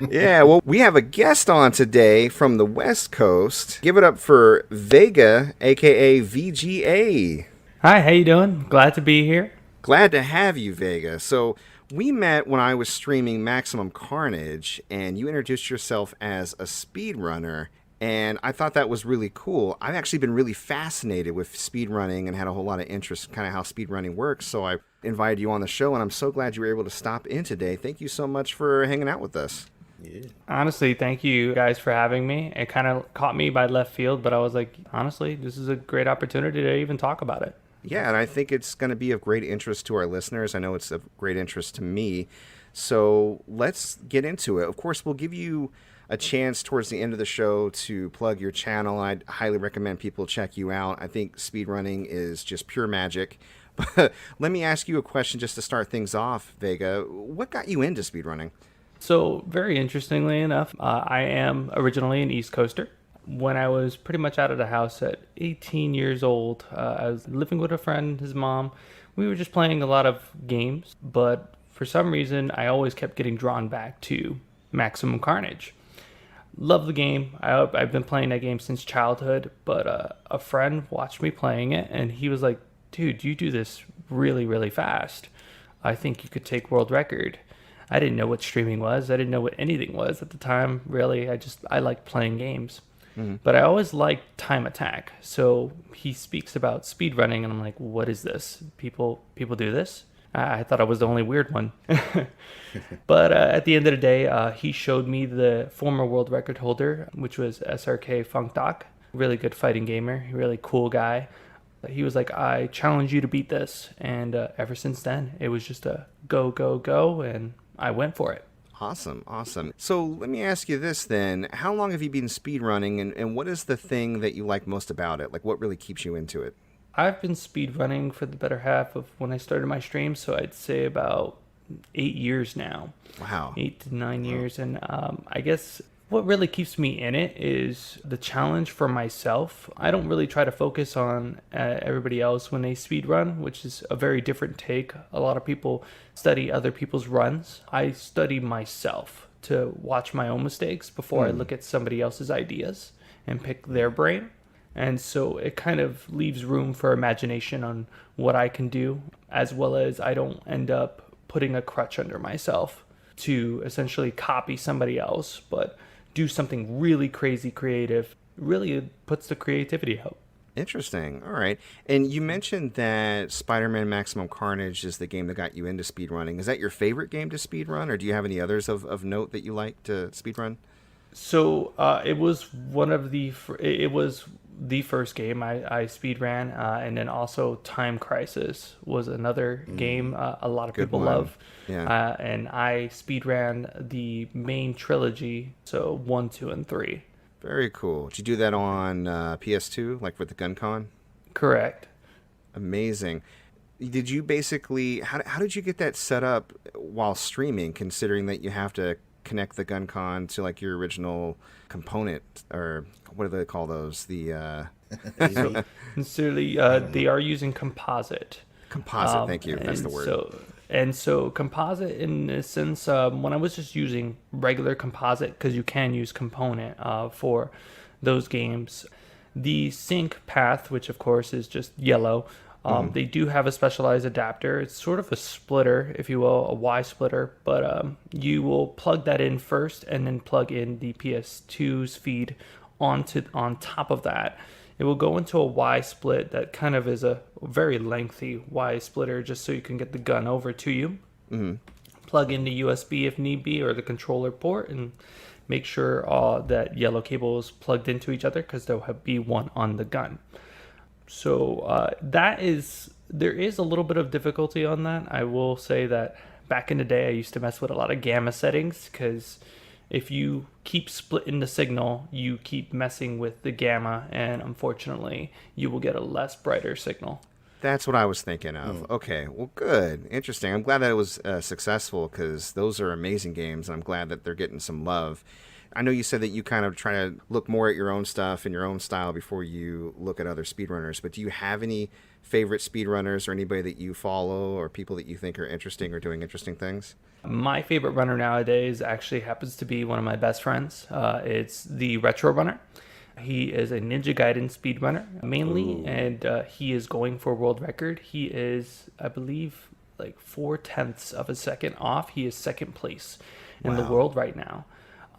Yeah, well, we have a guest on today from the West Coast. Give it up for VeeGeeA, aka VeeGeeA. Hi, how you doing? Glad to be here. Glad to have you, VeeGeeA. So we met when I was streaming Maximum Carnage, and you introduced yourself as a speedrunner, and I thought that was really cool. I've actually been really fascinated with speedrunning and had a whole lot of interest in kind of how speedrunning works, so I invited you on the show, and I'm so glad you were able to stop in today. Thank you so much for hanging out with us. Yeah. Honestly, thank you guys for having me. It kind of caught me by left field, but I was like, honestly, this is a great opportunity to even talk about it. Yeah, and I think it's going to be of great interest to our listeners. I know it's of great interest to me. So let's get into it. Of course, we'll give you a chance towards the end of the show to plug your channel. I'd highly recommend people check you out. I think speedrunning is just pure magic. But let me ask you a question just to start things off, VeeGeeA. What got you into speedrunning? So, very interestingly enough, I am originally an East Coaster. When I was pretty much out of the house at 18 years old, I was living with a friend, his mom. We were just playing a lot of games, but for some reason, I always kept getting drawn back to Maximum Carnage. Love the game. I've been playing that game since childhood, but a friend watched me playing it, and he was like, dude, you do this really, really fast. I think you could take world record. I didn't know what streaming was. I didn't know what anything was at the time, really. I liked playing games. Mm-hmm. But I always liked time attack. So he speaks about speedrunning, and I'm like, what is this? People do this? I thought I was the only weird one. But at the end of the day, he showed me the former world record holder, which was SRK Funk Doc. Really good fighting gamer, really cool guy. He was like, I challenge you to beat this. And ever since then, it was just a go, go, go. And I went for it. Awesome, awesome. So let me ask you this then. How long have you been speedrunning, and what is the thing that you like most about it? Like, what really keeps you into it? I've been speedrunning for the better half of when I started my stream, so I'd say about 8 years now. Wow. 8 to 9 years. And I guess what really keeps me in it is the challenge for myself. I don't really try to focus on everybody else when they speedrun, which is a very different take. A lot of people study other people's runs. I study myself to watch my own mistakes before I look at somebody else's ideas and pick their brain. And so it kind of leaves room for imagination on what I can do, as well as I don't end up putting a crutch under myself to essentially copy somebody else, but do something really crazy creative. Really puts the creativity out. Interesting. All right. And you mentioned that Spider-Man Maximum Carnage is the game that got you into speedrunning. Is that your favorite game to speedrun, or do you have any others of note that you like to speedrun? So it was the first game I speedran, and then also Time Crisis was another game a lot of people love. Yeah. And I speedran the main trilogy, so 1, 2, and 3. Very cool. Did you do that on PS2, like with the GunCon? Correct. Amazing. Did you basically, how did you get that set up while streaming, considering that you have to connect the GunCon to like your original component, or what do they call those? The Sincerely, they are using composite. Composite, thank you. That's the word. So composite, in a sense, when I was just using regular composite, because you can use component for those games, the sync path, which of course is just yellow, they do have a specialized adapter. It's sort of a splitter, if you will, a Y splitter, but you will plug that in first and then plug in the PS2's feed on top of that. It will go into a Y split that kind of is a very lengthy Y splitter, just so you can get the gun over to you. Mm-hmm. Plug in the USB if need be, or the controller port, and make sure that yellow cable is plugged into each other, because there'll be one on the gun. So there is a little bit of difficulty on that. I will say that back in the day, I used to mess with a lot of gamma settings, because if you keep splitting the signal, you keep messing with the gamma, and unfortunately, you will get a less brighter signal. That's what I was thinking of. Okay, well, good. Interesting. I'm glad that it was successful because those are amazing games, and I'm glad that they're getting some love. I know you said that you kind of try to look more at your own stuff and your own style before you look at other speedrunners, but do you have any favorite speedrunners or anybody that you follow or people that you think are interesting or doing interesting things? My favorite runner nowadays actually happens to be one of my best friends. It's the Retro Runner. He is a Ninja Gaiden speedrunner mainly, and he is going for a world record. He is, I believe, like 4/10 of a second off. He is second place in the world right now.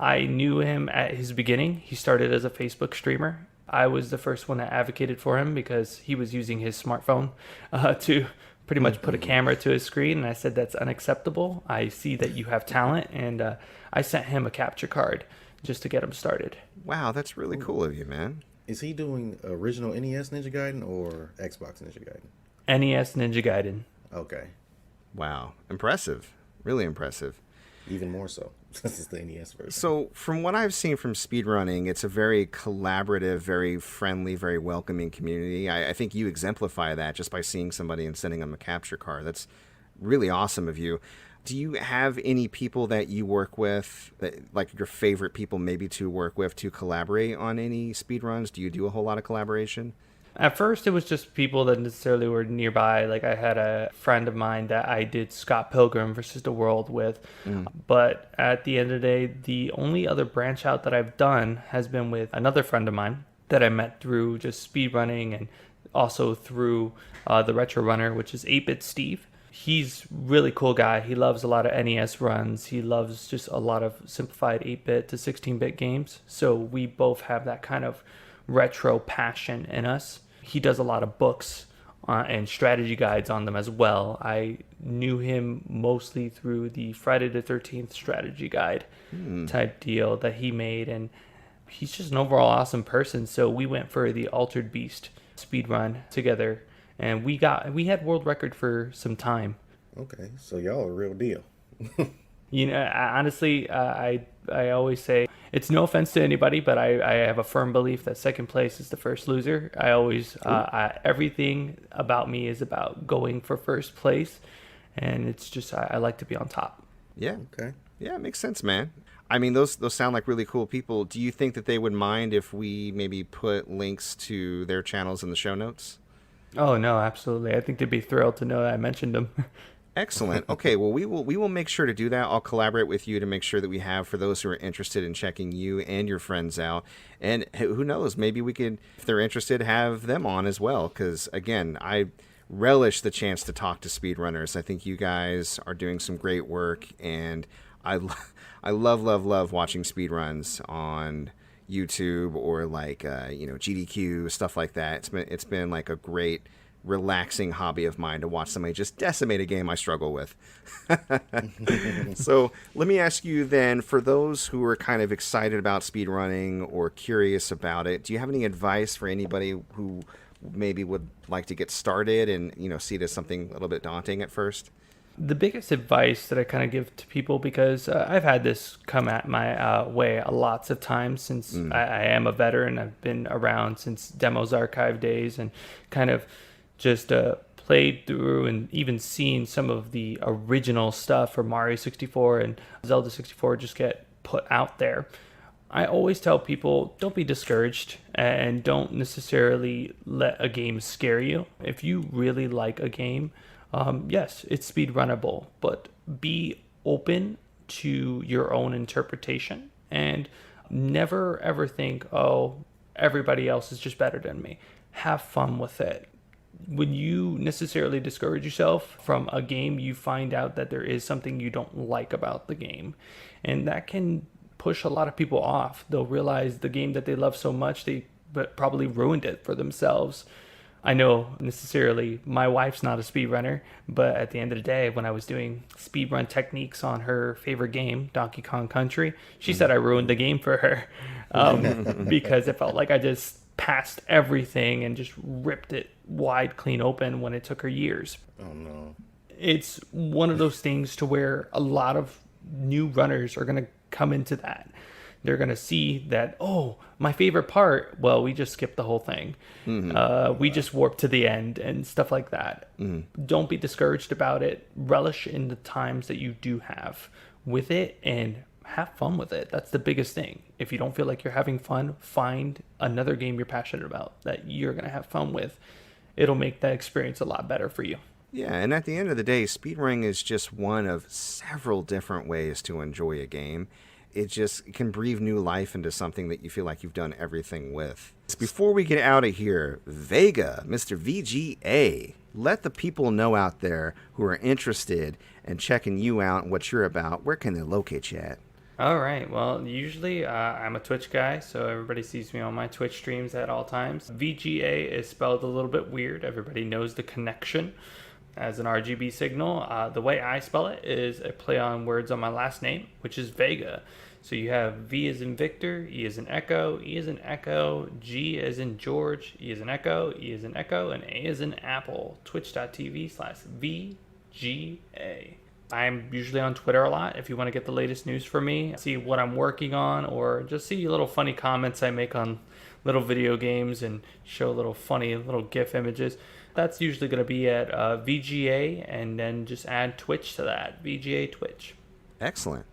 I knew him at his beginning. He started as a Facebook streamer. I was the first one that advocated for him because he was using his smartphone to pretty much put a camera to his screen, and I said, that's unacceptable. I see that you have talent, and I sent him a capture card just to get him started. Wow, that's really cool of you, man. Is he doing original NES Ninja Gaiden or Xbox Ninja Gaiden? NES Ninja Gaiden. Okay. Wow, impressive. Really impressive. Even more so, since it's the NES version. So, from what I've seen from speedrunning, it's a very collaborative, very friendly, very welcoming community. I think you exemplify that just by seeing somebody and sending them a capture card. That's really awesome of you. Do you have any people that you work with, that, like your favorite people maybe to work with to collaborate on any speedruns? Do you do a whole lot of collaboration? At first, it was just people that necessarily were nearby. Like, I had a friend of mine that I did Scott Pilgrim versus the World with. But at the end of the day, the only other branch out that I've done has been with another friend of mine that I met through just speedrunning and also through the Retro Runner, which is 8-Bit Steve. He's really cool guy. He loves a lot of NES runs. He loves just a lot of simplified 8-bit to 16-bit games. So we both have that kind of retro passion in us. He does a lot of books and strategy guides on them as well. I knew him mostly through the Friday the 13th strategy guide type deal that he made, and he's just an overall awesome person. So we went for the Altered Beast speedrun together, and we had world record for some time. Okay, so y'all are a real deal. You know, honestly, I always say, it's no offense to anybody, but I have a firm belief that second place is the first loser. I always, everything about me is about going for first place, and it's just, I like to be on top. Yeah. Okay. Yeah, it makes sense, man. I mean, those sound like really cool people. Do you think that they would mind if we maybe put links to their channels in the show notes? Oh, no, absolutely. I think they'd be thrilled to know that I mentioned them. Excellent. Okay, well, we will make sure to do that. I'll collaborate with you to make sure that we have for those who are interested in checking you and your friends out. And who knows, maybe we could, if they're interested, have them on as well. Because, again, I relish the chance to talk to speedrunners. I think you guys are doing some great work, and I love watching speedruns on YouTube or like GDQ, stuff like that. It's been like a great relaxing hobby of mine to watch somebody just decimate a game I struggle with. So let me ask you then, for those who are kind of excited about speedrunning or curious about it, do you have any advice for anybody who maybe would like to get started and see it as something a little bit daunting at first? The biggest advice that I kind of give to people, because I've had this come at my way lots of times since I am a veteran. I've been around since Demos Archive days and kind of just played through and even seen some of the original stuff for Mario 64 and Zelda 64 just get put out there. I always tell people, don't be discouraged and don't necessarily let a game scare you. If you really like a game, yes, it's speedrunnable, but be open to your own interpretation and never ever think, oh, everybody else is just better than me. Have fun with it. When you necessarily discourage yourself from a game, you find out that there is something you don't like about the game. And that can push a lot of people off. They'll realize the game that they love so much, they probably ruined it for themselves. I know necessarily my wife's not a speedrunner, but at the end of the day, when I was doing speedrun techniques on her favorite game, Donkey Kong Country, she said I ruined the game for her because it felt like I just passed everything and just ripped it wide clean open when it took her years. Oh, no. It's one of those things to where a lot of new runners are going to come into that. they're going to see that, oh, my favorite part, well, we just skipped the whole thing. We just warped to the end and stuff like that. Don't be discouraged about it. Relish in the times that you do have with it and have fun with it. That's the biggest thing. If you don't feel like you're having fun, find another game you're passionate about that you're going to have fun with. It'll make that experience a lot better for you. Yeah, and at the end of the day, speedrunning is just one of several different ways to enjoy a game. It can breathe new life into something that you feel like you've done everything with. Before we get out of here, VeeGeeA, Mr. VeeGeeA, let the people know out there who are interested in checking you out and what you're about. Where can they locate you at? All right. Well, usually I'm a Twitch guy, so everybody sees me on my Twitch streams at all times. VeeGeeA is spelled a little bit weird. Everybody knows the connection as an RGB signal. The way I spell it is a play on words on my last name, which is VeeGeeA. So you have V as in Victor, E as in Echo, E as in Echo, G as in George, E as in Echo, E as in Echo, and A as in Apple. Twitch.tv/VeeGeeA. I'm usually on Twitter a lot if you want to get the latest news from me, see what I'm working on, or just see little funny comments I make on little video games and show little funny little GIF images. That's usually going to be at VeeGeeA, and then just add Twitch to that, VeeGeeA Twitch. Excellent.